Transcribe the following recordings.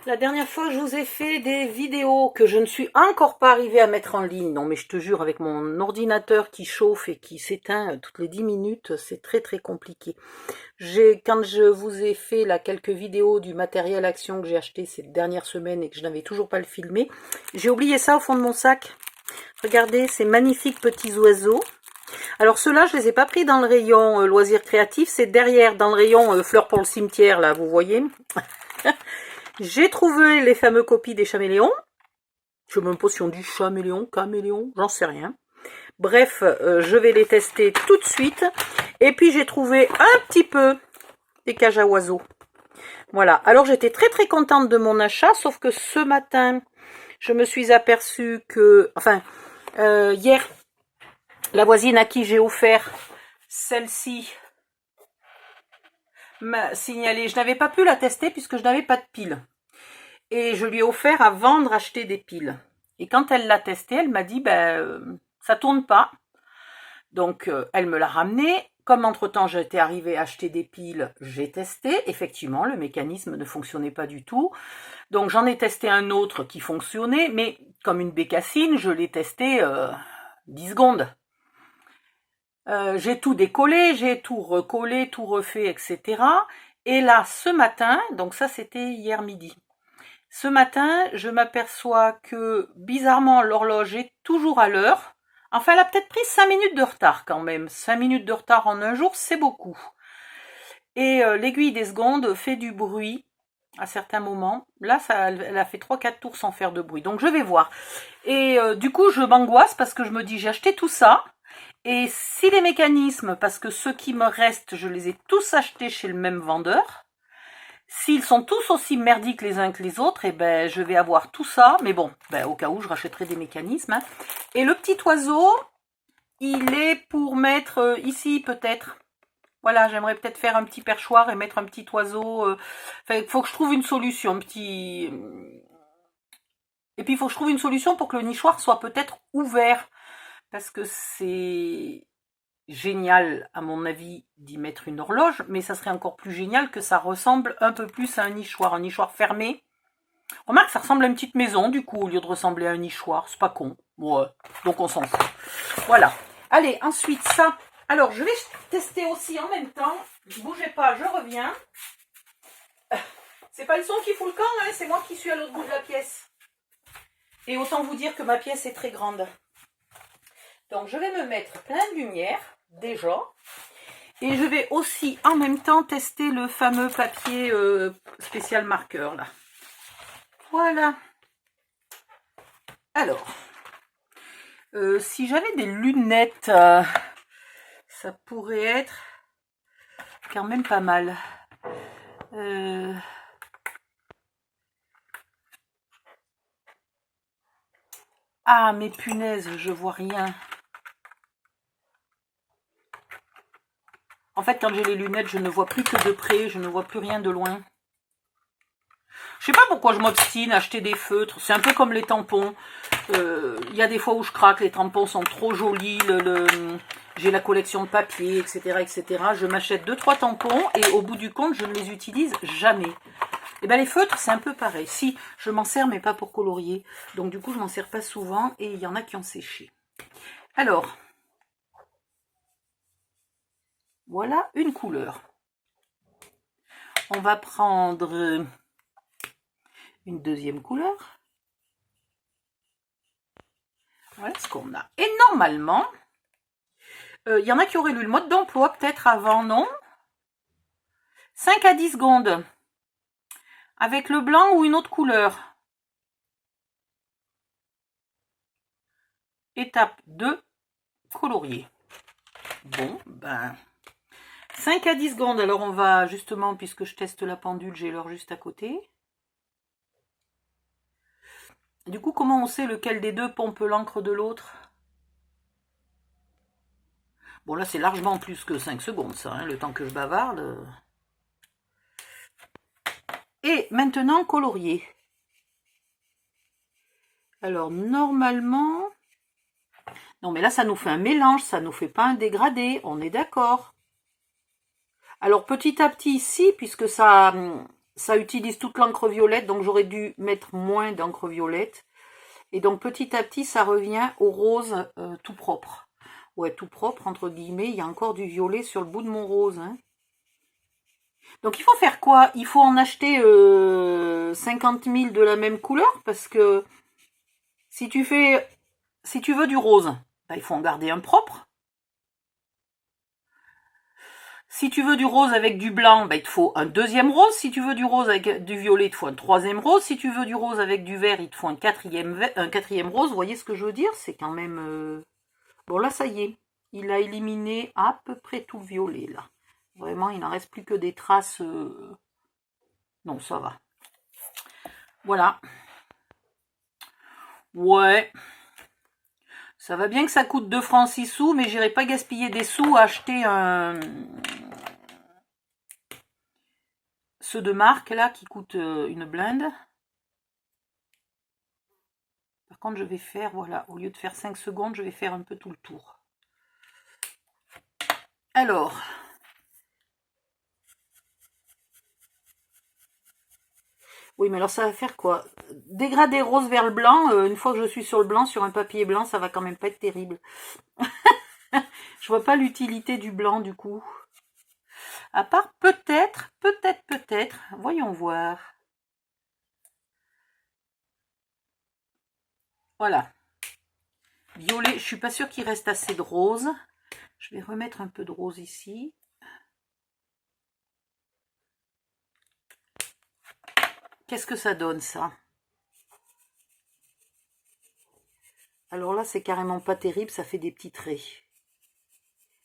La dernière fois, je vous ai fait des vidéos que je ne suis encore pas arrivée à mettre en ligne. Non, mais je te jure, avec mon ordinateur qui chauffe et qui s'éteint toutes les 10 minutes, c'est très très compliqué. Quand je vous ai fait là quelques vidéos du matériel action que j'ai acheté ces dernières semaines et que je n'avais toujours pas le filmé, j'ai oublié ça au fond de mon sac. Regardez, ces magnifiques petits oiseaux. Alors ceux-là, je les ai pas pris dans le rayon loisirs créatifs, c'est derrière, dans le rayon fleurs pour le cimetière, là, vous voyez. J'ai trouvé les fameux copies des chaméléons. Je ne sais même pas si on dit chaméléon, caméléon, j'en sais rien. Bref, je vais les tester tout de suite. Et puis j'ai trouvé un petit peu des cages à oiseaux. Voilà, alors j'étais très très contente de mon achat, sauf que ce matin, je me suis aperçue que, hier, la voisine à qui j'ai offert celle-ci m'a signalé, je n'avais pas pu la tester puisque je n'avais pas de pile. Et je lui ai offert à vendre, acheter des piles. Et quand elle l'a testé, elle m'a dit, ça tourne pas. Donc, elle me l'a ramené. Comme entre-temps, j'étais arrivée à acheter des piles, j'ai testé. Effectivement, le mécanisme ne fonctionnait pas du tout. Donc, j'en ai testé un autre qui fonctionnait, mais comme une bécassine, je l'ai testé 10 secondes. J'ai tout décollé, j'ai tout recollé, tout refait, etc. Et là, ce matin, donc ça c'était hier midi, ce matin, je m'aperçois que, bizarrement, l'horloge est toujours à l'heure. Enfin, elle a peut-être pris 5 minutes de retard quand même. 5 minutes de retard en un jour, c'est beaucoup. Et l'aiguille des secondes fait du bruit à certains moments. Là, elle a fait 3-4 tours sans faire de bruit. Donc, je vais voir. Et du coup, je m'angoisse parce que je me dis, j'ai acheté tout ça. Et si les mécanismes, parce que ceux qui me restent, je les ai tous achetés chez le même vendeur, s'ils sont tous aussi merdiques les uns que les autres, je vais avoir tout ça. Mais bon, au cas où, je rachèterai des mécanismes. Hein. Et le petit oiseau, il est pour mettre ici peut-être. Voilà, j'aimerais peut-être faire un petit perchoir et mettre un petit oiseau. Il faut que je trouve une solution. Et puis, il faut que je trouve une solution pour que le nichoir soit peut-être ouvert. Parce que c'est génial, à mon avis, d'y mettre une horloge, mais ça serait encore plus génial que ça ressemble un peu plus à un nichoir fermé. Remarque, ça ressemble à une petite maison, du coup, au lieu de ressembler à un nichoir, c'est pas con. Ouais, donc on s'en fout. Voilà. Allez, ensuite, ça. Alors, je vais tester aussi en même temps. Ne bougez pas, je reviens. C'est pas le son qui fout le camp, hein, c'est moi qui suis à l'autre bout de la pièce. Et autant vous dire que ma pièce est très grande. Donc, je vais me mettre plein de lumière, déjà. Et je vais aussi, en même temps, tester le fameux papier spécial marqueur, là. Voilà. Alors, si j'avais des lunettes, ça pourrait être quand même pas mal. Ah, mais punaise, je vois rien. En fait, quand j'ai les lunettes, je ne vois plus que de près, je ne vois plus rien de loin. Je sais pas pourquoi je m'obstine à acheter des feutres. C'est un peu comme les tampons. Il y a des fois où je craque, les tampons sont trop jolis. J'ai la collection de papier, etc., etc. Je m'achète 2-3 tampons et au bout du compte, je ne les utilise jamais. Et les feutres, c'est un peu pareil. Si, je m'en sers, mais pas pour colorier. Donc du coup, je m'en sers pas souvent et il y en a qui ont séché. Alors, voilà une couleur. On va prendre une deuxième couleur. Voilà ce qu'on a. Et normalement, il y en a qui auraient lu le mode d'emploi peut-être avant, non? 5 à 10 secondes. Avec le blanc ou une autre couleur. Étape 2, colorier. Bon, 5 à 10 secondes. Alors on va justement, puisque je teste la pendule, j'ai l'heure juste à côté. Du coup, comment on sait lequel des deux pompe l'encre de l'autre? Bon, là, c'est largement plus que 5 secondes, ça, hein, le temps que je bavarde. Et maintenant, colorier. Alors, normalement... Non, mais là, ça nous fait un mélange, ça nous fait pas un dégradé, on est d'accord. Alors, petit à petit, ici, puisque ça ça utilise toute l'encre violette, donc j'aurais dû mettre moins d'encre violette. Et donc petit à petit, ça revient au rose tout propre. Ouais, tout propre, entre guillemets, il y a encore du violet sur le bout de mon rose. Hein. Donc il faut faire quoi? Il faut en acheter 50 000 de la même couleur, parce que si tu veux du rose, bah, il faut en garder un propre. Si tu veux du rose avec du blanc, bah, il te faut un deuxième rose. Si tu veux du rose avec du violet, il te faut un troisième rose. Si tu veux du rose avec du vert, il te faut un quatrième rose. Vous voyez ce que je veux dire? C'est quand même... Bon, là, ça y est. Il a éliminé à peu près tout le violet, là. Vraiment, il n'en reste plus que des traces... Non, ça va. Voilà. Ouais. Ça va bien que ça coûte 2 francs 6 sous, mais j'irai pas gaspiller des sous à acheter ceux de marque, là, qui coûtent une blinde. Par contre, je vais faire, voilà, au lieu de faire 5 secondes, je vais faire un peu tout le tour. Alors... Oui, mais alors ça va faire quoi? Dégrader rose vers le blanc, une fois que je suis sur le blanc, sur un papier blanc, ça va quand même pas être terrible. Je vois pas l'utilité du blanc, du coup. À part peut-être, voyons voir. Voilà. Violet, je suis pas sûre qu'il reste assez de rose. Je vais remettre un peu de rose ici. Qu'est-ce que ça donne, ça? Alors là, c'est carrément pas terrible, ça fait des petites raies.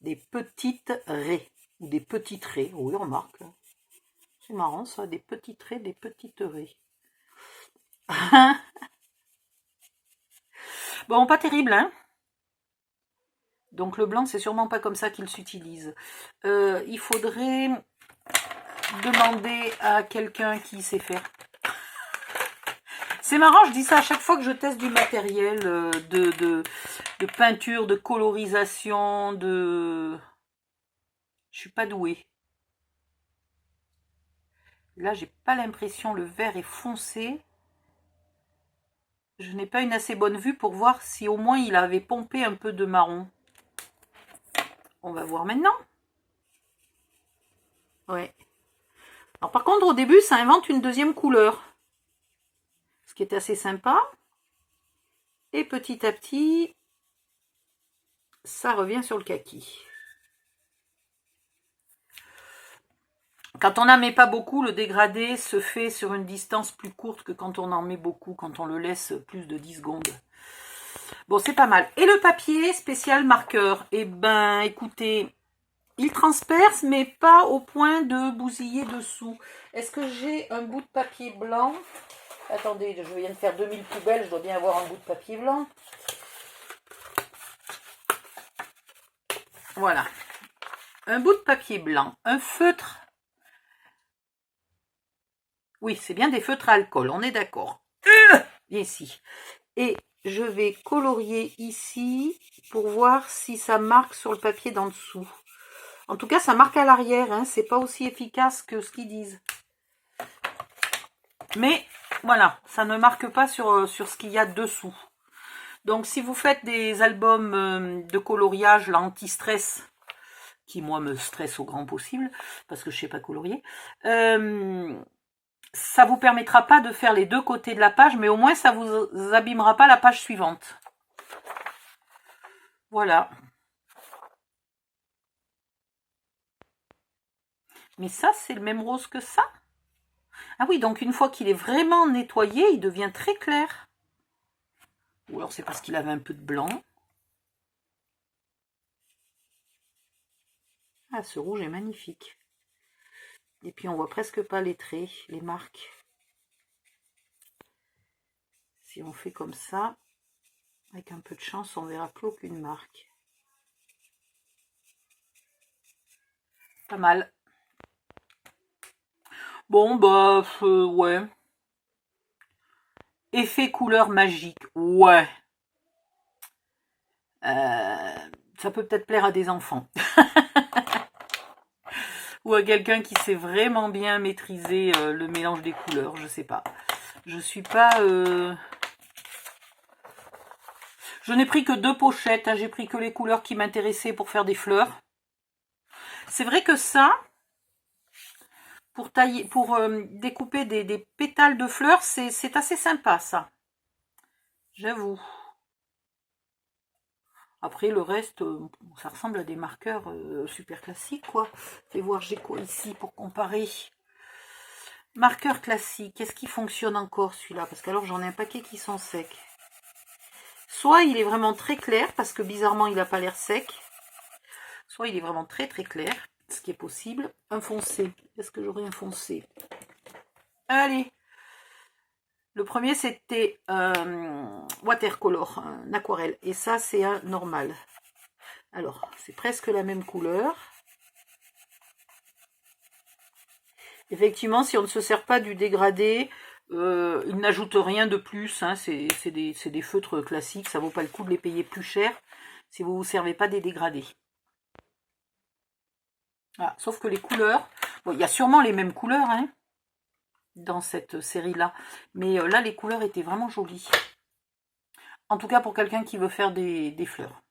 Des petites raies. Ou des petites raies, oui, remarque. C'est marrant, ça, des petites raies, des petites raies. Bon, pas terrible, hein? Donc le blanc, c'est sûrement pas comme ça qu'il s'utilise. Il faudrait demander à quelqu'un qui sait faire. C'est marrant, je dis ça à chaque fois que je teste du matériel de peinture, de colorisation, de... Je suis pas douée. Là, j'ai pas l'impression, le vert est foncé. Je n'ai pas une assez bonne vue pour voir si au moins il avait pompé un peu de marron. On va voir maintenant. Ouais. Alors par contre, au début, ça invente une deuxième couleur. Ce qui est assez sympa. Et petit à petit, ça revient sur le kaki. Quand on n'en met pas beaucoup, le dégradé se fait sur une distance plus courte que quand on en met beaucoup, quand on le laisse plus de 10 secondes. Bon, c'est pas mal. Et le papier spécial marqueur, eh ben, écoutez, il transperce, mais pas au point de bousiller dessous. Est-ce que j'ai un bout de papier blanc? Attendez, je viens de faire 2000 poubelles, je dois bien avoir un bout de papier blanc. Voilà. Un bout de papier blanc, un feutre. Oui, c'est bien des feutres à alcool, on est d'accord. Ici. Et je vais colorier ici pour voir si ça marque sur le papier d'en dessous. En tout cas, ça marque à l'arrière, hein, c'est pas aussi efficace que ce qu'ils disent. Mais voilà, ça ne marque pas sur ce qu'il y a dessous. Donc si vous faites des albums de coloriage là, anti-stress, qui moi me stresse au grand possible, parce que je sais pas colorier, ça vous permettra pas de faire les deux côtés de la page, mais au moins ça vous abîmera pas la page suivante. Voilà. Mais ça, c'est le même rose que ça? Ah oui, donc une fois qu'il est vraiment nettoyé, il devient très clair. Ou alors c'est parce qu'il avait un peu de blanc. Ah, ce rouge est magnifique. Et puis on voit presque pas les traits, les marques. Si on fait comme ça, avec un peu de chance, on verra plus aucune marque. Pas mal. Bon, bah, ouais. Effet couleur magique, ouais. Ça peut peut-être plaire à des enfants. ou à quelqu'un qui sait vraiment bien maîtriser le mélange des couleurs, je sais pas. Je suis pas... Je n'ai pris que 2 pochettes, hein, j'ai pris que les couleurs qui m'intéressaient pour faire des fleurs. C'est vrai que ça, pour tailler, pour découper des pétales de fleurs, c'est assez sympa ça. J'avoue. Après le reste, ça ressemble à des marqueurs super classiques quoi. Fais voir j'ai quoi ici pour comparer. Marqueur classique, est-ce qu'il fonctionne encore celui-là? Parce qu'alors j'en ai un paquet qui sont secs. Soit il est vraiment très clair, parce que bizarrement il n'a pas l'air sec. Soit il est vraiment très très clair, ce qui est possible. Un foncé, est-ce que j'aurai un foncé? Allez. Le premier c'était watercolor, un aquarelle. Et ça c'est un normal. Alors c'est presque la même couleur. Effectivement, si on ne se sert pas du dégradé, il n'ajoute rien de plus. Hein, c'est des feutres classiques, ça vaut pas le coup de les payer plus cher si vous ne vous servez pas des dégradés. Ah, sauf que les couleurs, bon, il y a sûrement les mêmes couleurs hein, dans cette série-là, mais là les couleurs étaient vraiment jolies. En tout cas pour quelqu'un qui veut faire des fleurs.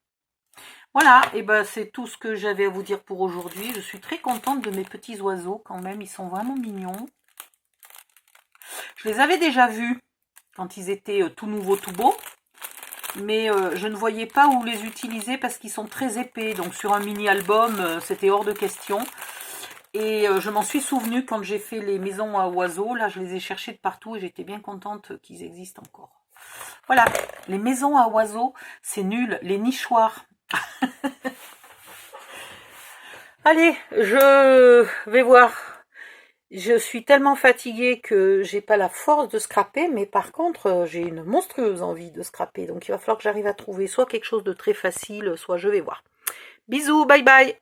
Voilà, et ben c'est tout ce que j'avais à vous dire pour aujourd'hui. Je suis très contente de mes petits oiseaux quand même, ils sont vraiment mignons. Je les avais déjà vus quand ils étaient tout nouveaux, tout beaux. Mais je ne voyais pas où les utiliser parce qu'ils sont très épais. Donc sur un mini-album, c'était hors de question. Et je m'en suis souvenue quand j'ai fait les maisons à oiseaux. Là, je les ai cherchés de partout et j'étais bien contente qu'ils existent encore. Voilà, les maisons à oiseaux, c'est nul. Les nichoirs. Allez, je vais voir. Je suis tellement fatiguée que j'ai pas la force de scraper, mais par contre, j'ai une monstrueuse envie de scraper. Donc, il va falloir que j'arrive à trouver soit quelque chose de très facile, soit je vais voir. Bisous, bye bye!